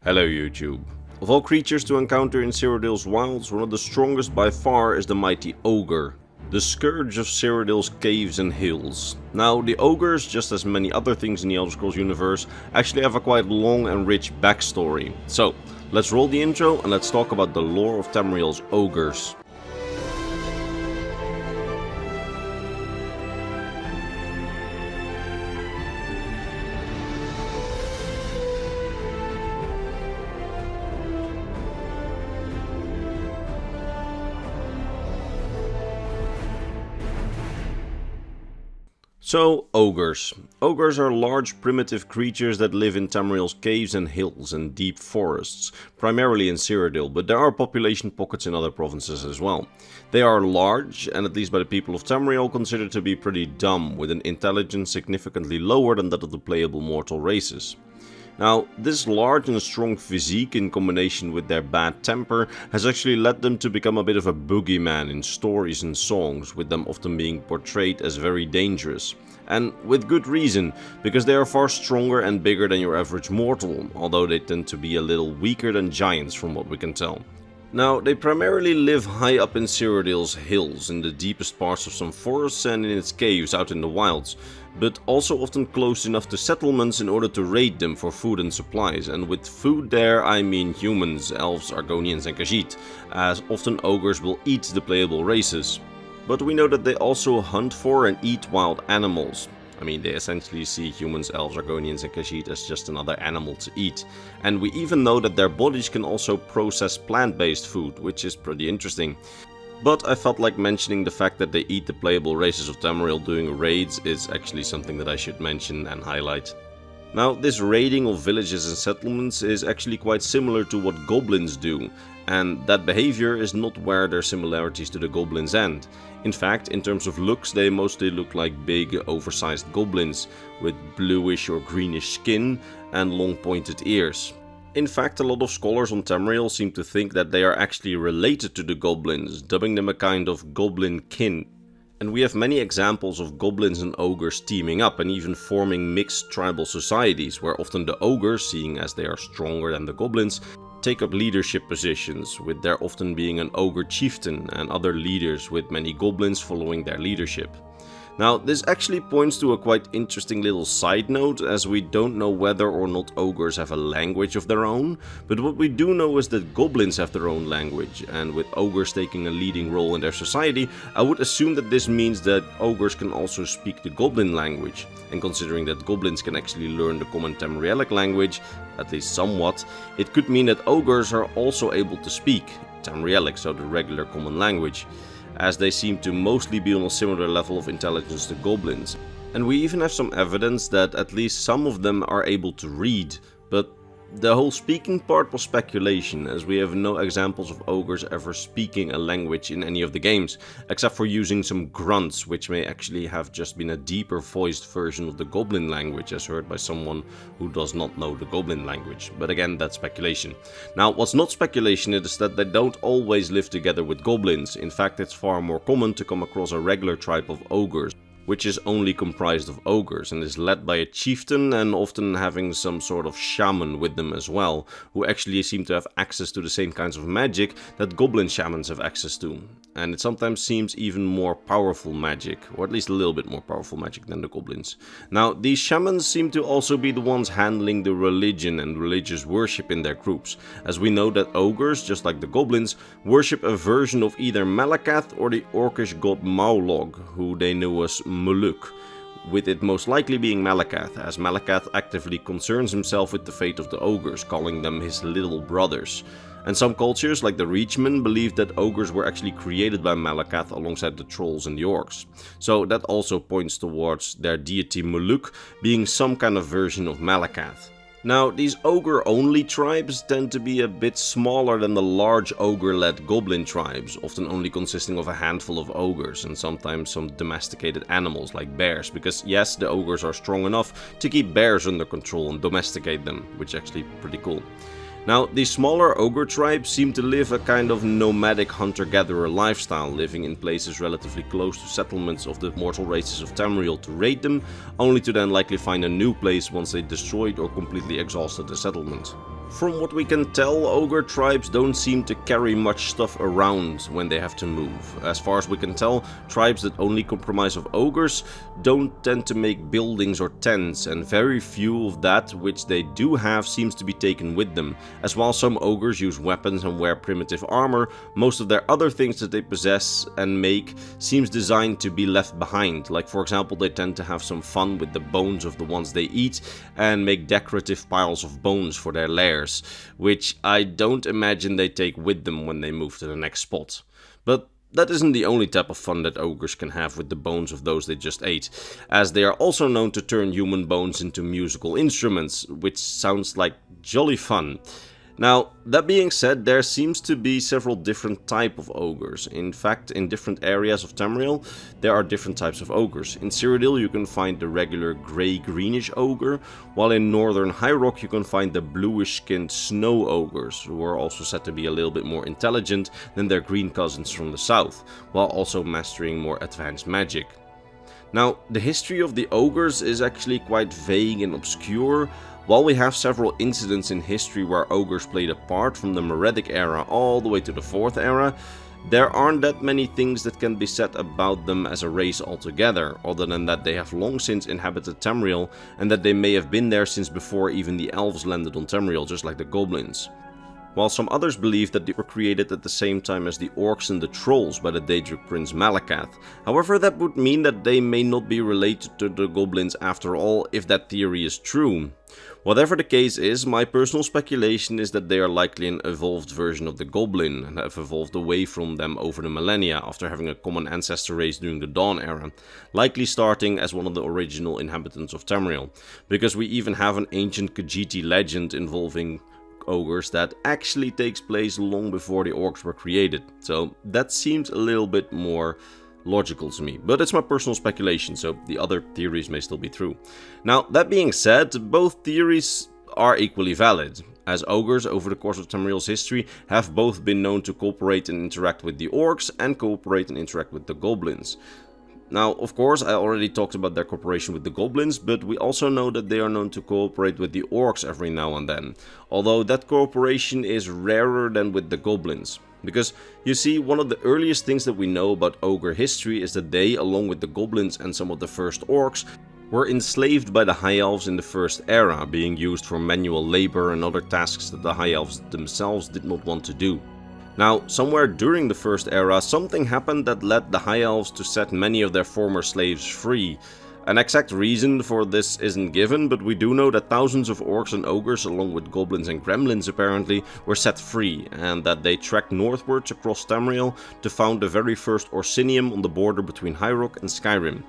Hello YouTube. Of all creatures to encounter in Cyrodiil's wilds, one of the strongest by far is the mighty Ogre, the scourge of Cyrodiil's caves and hills. Now, the Ogres, just as many other things in the Elder Scrolls universe, actually have a quite long and rich backstory. So, let's roll the intro and let's talk about the lore of Tamriel's Ogres. So, Ogres. Ogres are large primitive creatures that live in Tamriel's caves and hills and deep forests, primarily in Cyrodiil, but there are population pockets in other provinces as well. They are large, and at least by the people of Tamriel considered to be pretty dumb, with an intelligence significantly lower than that of the playable mortal races. Now, this large and strong physique in combination with their bad temper has actually led them to become a bit of a boogeyman in stories and songs, with them often being portrayed as very dangerous. And with good reason, because they are far stronger and bigger than your average mortal, although they tend to be a little weaker than giants from what we can tell. Now, they primarily live high up in Cyrodiil's hills, in the deepest parts of some forests and in its caves out in the wilds, but also often close enough to settlements in order to raid them for food and supplies, and with food there I mean humans, elves, Argonians and Khajiit, as often ogres will eat the playable races. But we know that they also hunt for and eat wild animals. I mean, they essentially see humans, elves, Argonians and Khajiit as just another animal to eat. And we even know that their bodies can also process plant-based food, which is pretty interesting. But I felt like mentioning the fact that they eat the playable races of Tamriel during raids is actually something that I should mention and highlight. Now, this raiding of villages and settlements is actually quite similar to what goblins do, and that behavior is not where their similarities to the goblins end. In fact, in terms of looks, they mostly look like big, oversized goblins, with bluish or greenish skin and long pointed ears. In fact, a lot of scholars on Tamriel seem to think that they are actually related to the goblins, dubbing them a kind of goblin kin. And we have many examples of goblins and ogres teaming up and even forming mixed tribal societies, where often the ogres, seeing as they are stronger than the goblins, take up leadership positions, with there often being an ogre chieftain and other leaders, with many goblins following their leadership. Now, this actually points to a quite interesting little side note, as we don't know whether or not ogres have a language of their own, but what we do know is that goblins have their own language, and with ogres taking a leading role in their society, I would assume that this means that ogres can also speak the goblin language, and considering that goblins can actually learn the common Tamrielic language, at least somewhat, it could mean that ogres are also able to speak Tamrielic, so the regular common language, as they seem to mostly be on a similar level of intelligence to goblins. And we even have some evidence that at least some of them are able to read, but the whole speaking part was speculation, as we have no examples of ogres ever speaking a language in any of the games, except for using some grunts, which may actually have just been a deeper voiced version of the goblin language as heard by someone who does not know the goblin language, but again, that's speculation. Now, what's not speculation is that they don't always live together with goblins. In fact, it's far more common to come across a regular tribe of ogres, which is only comprised of ogres and is led by a chieftain and often having some sort of shaman with them as well, who actually seem to have access to the same kinds of magic that goblin shamans have access to. And it sometimes seems even more powerful magic, or at least a little bit more powerful magic than the goblins. Now, these shamans seem to also be the ones handling the religion and religious worship in their groups, as we know that ogres, just like the goblins, worship a version of either Malakath or the orcish god Maulog, who they know as Muluk, with it most likely being Malakath, as Malakath actively concerns himself with the fate of the ogres, calling them his little brothers. And some cultures, like the Reachmen, believe that ogres were actually created by Malakath alongside the trolls and the orcs. So that also points towards their deity Muluk being some kind of version of Malakath. Now, these ogre-only tribes tend to be a bit smaller than the large ogre-led goblin tribes, often only consisting of a handful of ogres and sometimes some domesticated animals like bears, because yes, the ogres are strong enough to keep bears under control and domesticate them, which is actually pretty cool. Now, these smaller ogre tribes seem to live a kind of nomadic hunter-gatherer lifestyle, living in places relatively close to settlements of the mortal races of Tamriel to raid them, only to then likely find a new place once they destroyed or completely exhausted the settlement. From what we can tell, ogre tribes don't seem to carry much stuff around when they have to move. As far as we can tell, tribes that only comprise of ogres don't tend to make buildings or tents, and very few of that which they do have seems to be taken with them. As while some ogres use weapons and wear primitive armor, most of their other things that they possess and make seems designed to be left behind. Like for example, they tend to have some fun with the bones of the ones they eat and make decorative piles of bones for their lairs, which I don't imagine they take with them when they move to the next spot. But that isn't the only type of fun that ogres can have with the bones of those they just ate, as they are also known to turn human bones into musical instruments, which sounds like jolly fun. Now, that being said, there seems to be several different types of ogres. In fact, in different areas of Tamriel, there are different types of ogres. In Cyrodiil you can find the regular grey-greenish ogre, while in Northern High Rock you can find the bluish-skinned snow ogres, who are also said to be a little bit more intelligent than their green cousins from the south, while also mastering more advanced magic. Now, the history of the ogres is actually quite vague and obscure. While we have several incidents in history where ogres played a part from the Meretic era all the way to the 4th era, there aren't that many things that can be said about them as a race altogether, other than that they have long since inhabited Tamriel and that they may have been there since before even the elves landed on Tamriel, just like the goblins. While some others believe that they were created at the same time as the orcs and the trolls by the Daedric prince Malakath. However, that would mean that they may not be related to the goblins after all, if that theory is true. Whatever the case is, my personal speculation is that they are likely an evolved version of the goblin and have evolved away from them over the millennia after having a common ancestor race during the Dawn era, likely starting as one of the original inhabitants of Tamriel, because we even have an ancient Khajiit legend involving ogres that actually takes place long before the orcs were created, so that seems a little bit more logical to me, but it's my personal speculation, so the other theories may still be true. Now, that being said, both theories are equally valid, as ogres over the course of Tamriel's history have both been known to cooperate and interact with the orcs and cooperate and interact with the goblins. Now, of course, I already talked about their cooperation with the goblins, but we also know that they are known to cooperate with the orcs every now and then, although that cooperation is rarer than with the goblins. Because, you see, one of the earliest things that we know about ogre history is that they, along with the goblins and some of the first orcs, were enslaved by the High Elves in the First Era, being used for manual labor and other tasks that the High Elves themselves did not want to do. Now, somewhere during the First Era, something happened that led the High Elves to set many of their former slaves free. An exact reason for this isn't given, but we do know that thousands of orcs and ogres, along with goblins and gremlins apparently, were set free, and that they trekked northwards across Tamriel to found the very first Orsinium on the border between High Rock and Skyrim.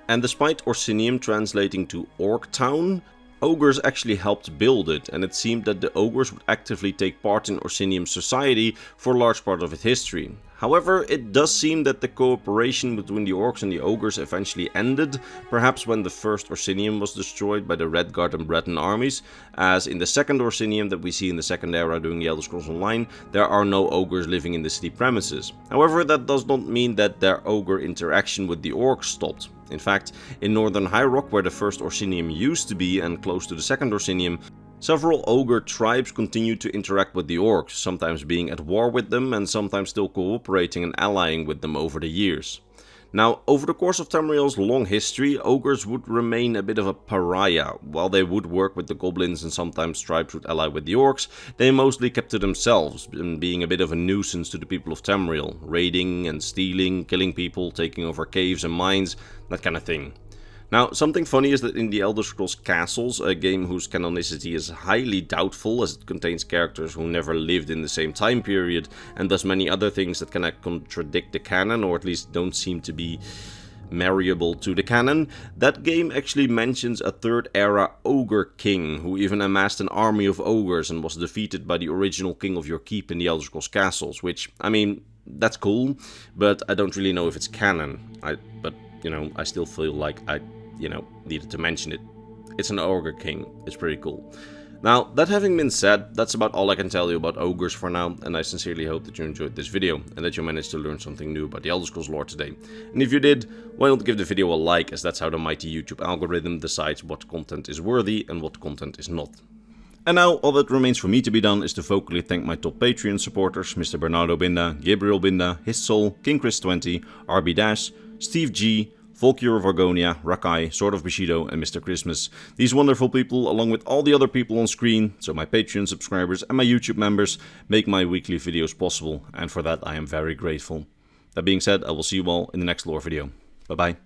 And despite Orsinium translating to Orc Town, ogres actually helped build it, and it seemed that the ogres would actively take part in Orsinium's society for a large part of its history. However, it does seem that the cooperation between the orcs and the ogres eventually ended, perhaps when the first Orsinium was destroyed by the Redguard and Breton armies, as in the second Orsinium that we see in the second era during the Elder Scrolls Online, there are no ogres living in the city premises. However, that does not mean that their ogre interaction with the orcs stopped. In fact, in Northern High Rock, where the first Orsinium used to be and close to the second Orsinium, several ogre tribes continued to interact with the orcs, sometimes being at war with them and sometimes still cooperating and allying with them over the years. Now, over the course of Tamriel's long history, ogres would remain a bit of a pariah. While they would work with the goblins and sometimes tribes would ally with the orcs, they mostly kept to themselves, being a bit of a nuisance to the people of Tamriel, raiding and stealing, killing people, taking over caves and mines, that kind of thing. Now, something funny is that in the Elder Scrolls Castles, a game whose canonicity is highly doubtful as it contains characters who never lived in the same time period and does many other things that kind of contradict the canon, or at least don't seem to be marriable to the canon, that game actually mentions a third era ogre king who even amassed an army of ogres and was defeated by the original king of your keep in the Elder Scrolls Castles, which, I mean, that's cool, but I don't really know if it's canon. I still feel like I needed to mention it. It's an ogre king. It's pretty cool. Now, that having been said, that's about all I can tell you about ogres for now, and I sincerely hope that you enjoyed this video, and that you managed to learn something new about the Elder Scrolls lore today. And if you did, why not give the video a like, as that's how the mighty YouTube algorithm decides what content is worthy and what content is not. And now, all that remains for me to be done is to vocally thank my top Patreon supporters, Mr. Bernardo Binda, Gabriel Binda, His Soul, King Chris 20, RB Dash, Steve G, Volkure of Argonia, Rakai, Sword of Bushido, and Mr. Christmas. These wonderful people, along with all the other people on screen, so my Patreon subscribers and my YouTube members, make my weekly videos possible, and for that I am very grateful. That being said, I will see you all in the next lore video. Bye bye.